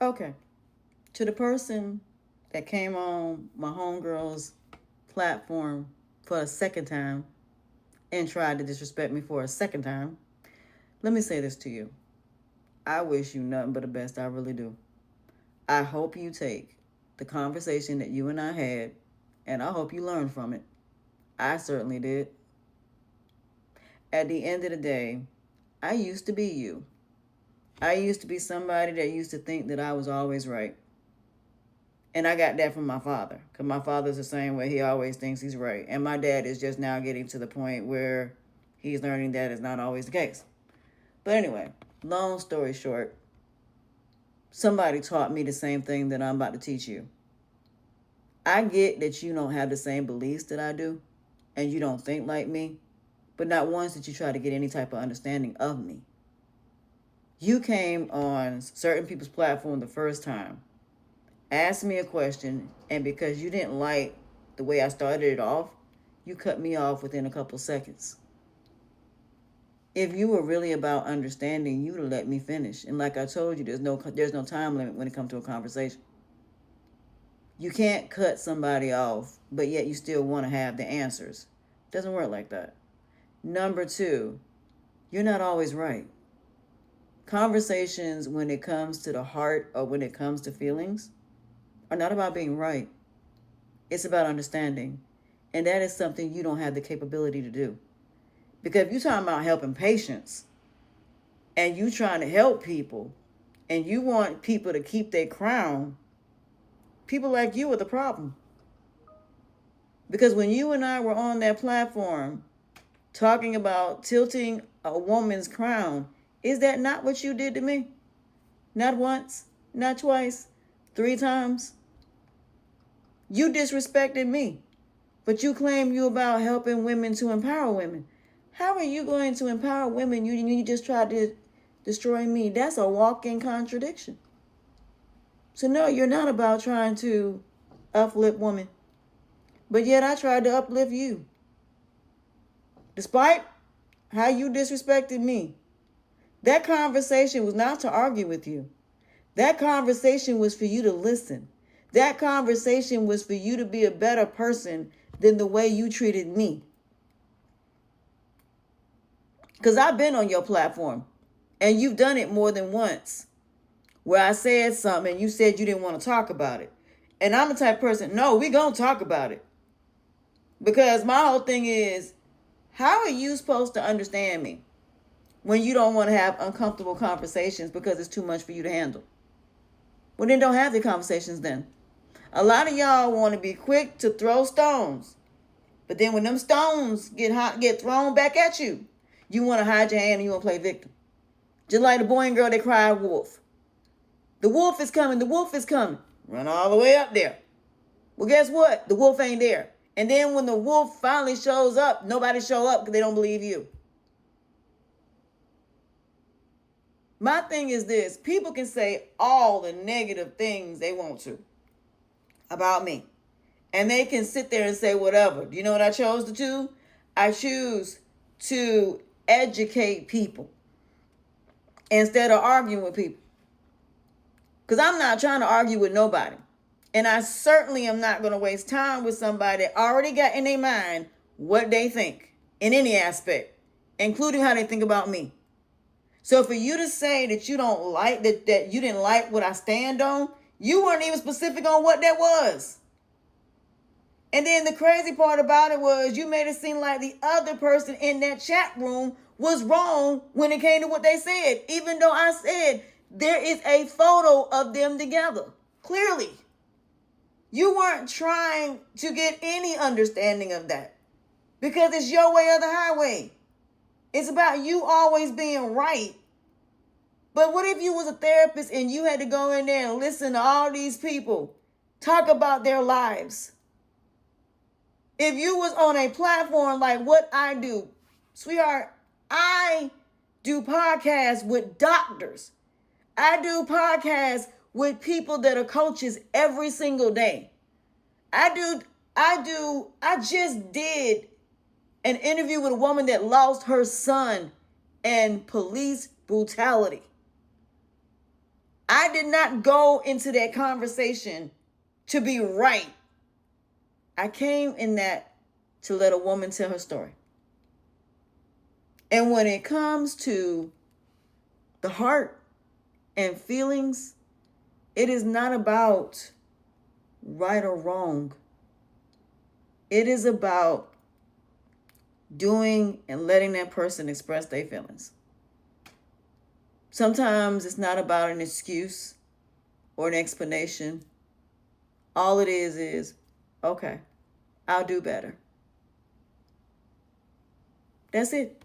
Okay. To the person that came on my homegirl's platform for a second time and tried to disrespect me for a second time, let me say this to you. I wish you nothing but the best. I really do. I hope you take the conversation that you and I had, and I hope you learn from it. I certainly did. At the end of the day, I used to be you. I used to be somebody that used to think that I was always right. And I got that from my father, because my father's the same way. He always thinks he's right. And my dad is just now getting to the point where he's learning that is not always the case. But anyway, long story short, somebody taught me the same thing that I'm about to teach you. I get that you don't have the same beliefs that I do, and you don't think like me, but not once did you try to get any type of understanding of me. You came on certain people's platform the first time, asked me a question, and because you didn't like the way I started it off, you cut me off within a couple seconds. If you were really about understanding, you would have let me finish. And like I told you, there's no time limit when it comes to a conversation. You can't cut somebody off, but yet you still want to have the answers. It doesn't work like that. Number two, you're not always right. Conversations, when it comes to the heart or when it comes to feelings, are not about being right. It's about understanding. And that is something you don't have the capability to do. Because if you're talking about helping patients and you trying to help people and you want people to keep their crown, people like you are the problem. Because when you and I were on that platform talking about tilting a woman's crown, is that not what you did to me? Not once, not twice, 3 times. You disrespected me, but you claim you about helping women to empower women. How are you going to empower women? You just tried to destroy me. That's a walking contradiction. So no, you're not about trying to uplift women. But yet I tried to uplift you. Despite how you disrespected me. That conversation was not to argue with you. That conversation was for you to listen. That conversation was for you to be a better person than the way you treated me. Because I've been on your platform and you've done it more than once where I said something and you said you didn't want to talk about it. And I'm the type of person, no, we're going to talk about it. Because my whole thing is, how are you supposed to understand me when you don't want to have uncomfortable conversations because it's too much for you to handle? Well, then don't have the conversations then. A lot of y'all want to be quick to throw stones. But then when them stones get thrown back at you, you want to hide your hand and you want to play victim. Just like the boy and girl that cried wolf. The wolf is coming. The wolf is coming. Run all the way up there. Well, guess what? The wolf ain't there. And then when the wolf finally shows up, nobody show up because they don't believe you. My thing is this. People can say all the negative things they want to about me. And they can sit there and say whatever. Do you know what I chose to do? I choose to educate people instead of arguing with people. Because I'm not trying to argue with nobody. And I certainly am not going to waste time with somebody that already got in their mind what they think in any aspect, including how they think about me. So for you to say that you don't like that you didn't like what I stand on, you weren't even specific on what that was. And then the crazy part about it was you made it seem like the other person in that chat room was wrong when it came to what they said, even though I said there is a photo of them together. Clearly. You weren't trying to get any understanding of that because it's your way or the highway. It's about you always being right. But what if you was a therapist and you had to go in there and listen to all these people talk about their lives? If you was on a platform like what I do, sweetheart, I do podcasts with doctors. I do podcasts with people that are coaches every single day. I just did an interview with a woman that lost her son in police brutality. I did not go into that conversation to be right. I came in that to let a woman tell her story. And when it comes to the heart and feelings, it is not about right or wrong. It is about doing and letting that person express their feelings. Sometimes it's not about an excuse or an explanation. All it is, okay, I'll do better. That's it.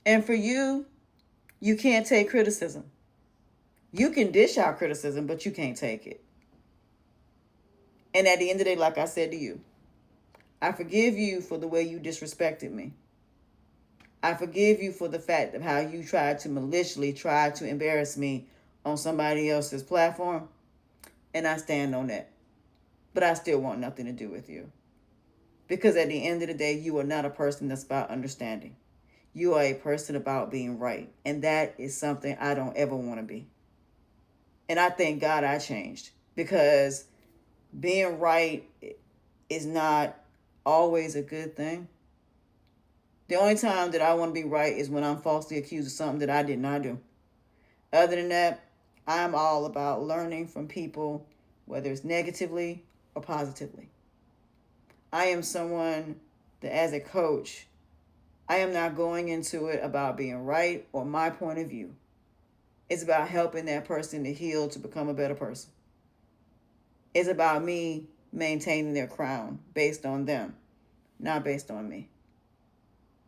And for you, you can't take criticism. You can dish out criticism, but you can't take it. And at the end of the day, like I said to you, I forgive you for the way you disrespected me. I forgive you for the fact of how you tried to maliciously try to embarrass me on somebody else's platform. And I stand on that. But I still want nothing to do with you. Because at the end of the day, you are not a person that's about understanding. You are a person about being right. And that is something I don't ever want to be. And I thank God I changed. Because being right is not always a good thing. The only time that I want to be right is when I'm falsely accused of something that I did not do. Other than that, I'm all about learning from people, whether it's negatively or positively. I am someone that, as a coach, I am not going into it about being right or my point of view. It's about helping that person to heal, to become a better person. It's about me maintaining their crown based on them, not based on me.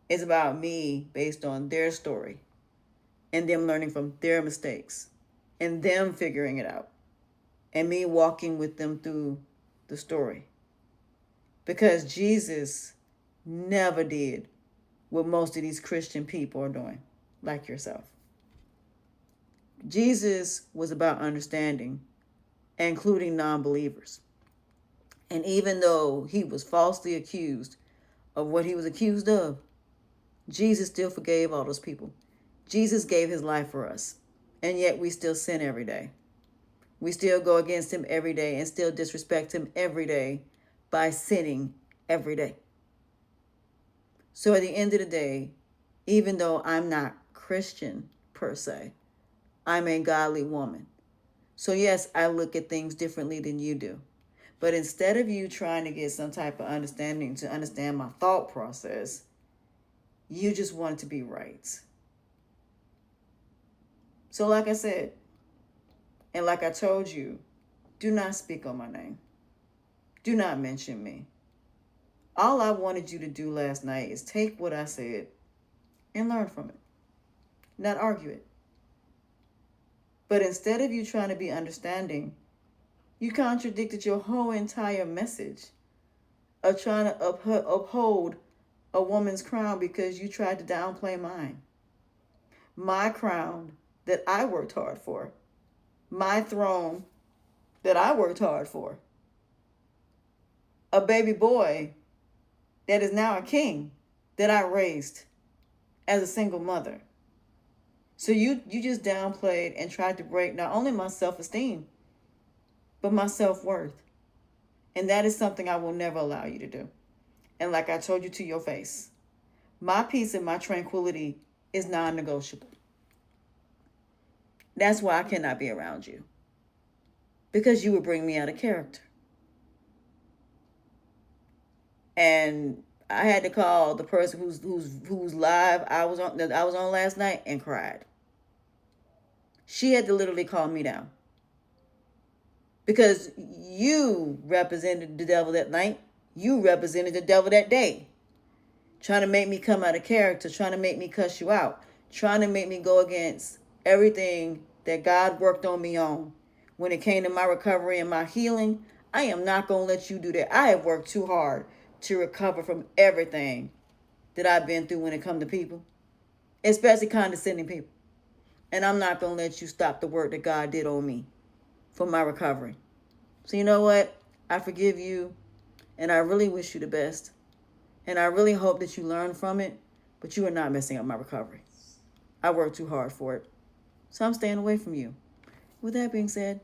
It's about me based on their story and them learning from their mistakes and them figuring it out and me walking with them through the story. Because Jesus never did what most of these Christian people are doing, like yourself. Jesus was about understanding, including non-believers. And even though he was falsely accused of what he was accused of, Jesus still forgave all those people. Jesus gave his life for us. And yet we still sin every day. We still go against him every day and still disrespect him every day by sinning every day. So at the end of the day, even though I'm not Christian per se, I'm a godly woman. So yes, I look at things differently than you do. But instead of you trying to get some type of understanding to understand my thought process, you just want it to be right. So like I said, and like I told you, do not speak on my name. Do not mention me. All I wanted you to do last night is take what I said and learn from it, not argue it. But instead of you trying to be understanding, you contradicted your whole entire message of trying to uphold a woman's crown because you tried to downplay mine. My crown that I worked hard for. My throne that I worked hard for. A baby boy that is now a king that I raised as a single mother. So you just downplayed and tried to break not only my self-esteem, but my self-worth. And that is something I will never allow you to do. And like I told you to your face, my peace and my tranquility is non-negotiable. That's why I cannot be around you. Because you would bring me out of character. And I had to call the person who's live I was on last night and cried. She had to literally calm me down. Because you represented the devil that night. You represented the devil that day. Trying to make me come out of character. Trying to make me cuss you out. Trying to make me go against everything that God worked on me on. When it came to my recovery and my healing, I am not going to let you do that. I have worked too hard to recover from everything that I've been through when it comes to people. Especially condescending people. And I'm not going to let you stop the work that God did on me for my recovery. So you know what? I forgive you. And I really wish you the best. And I really hope that you learn from it. But you are not messing up my recovery. I worked too hard for it. So I'm staying away from you. With that being said,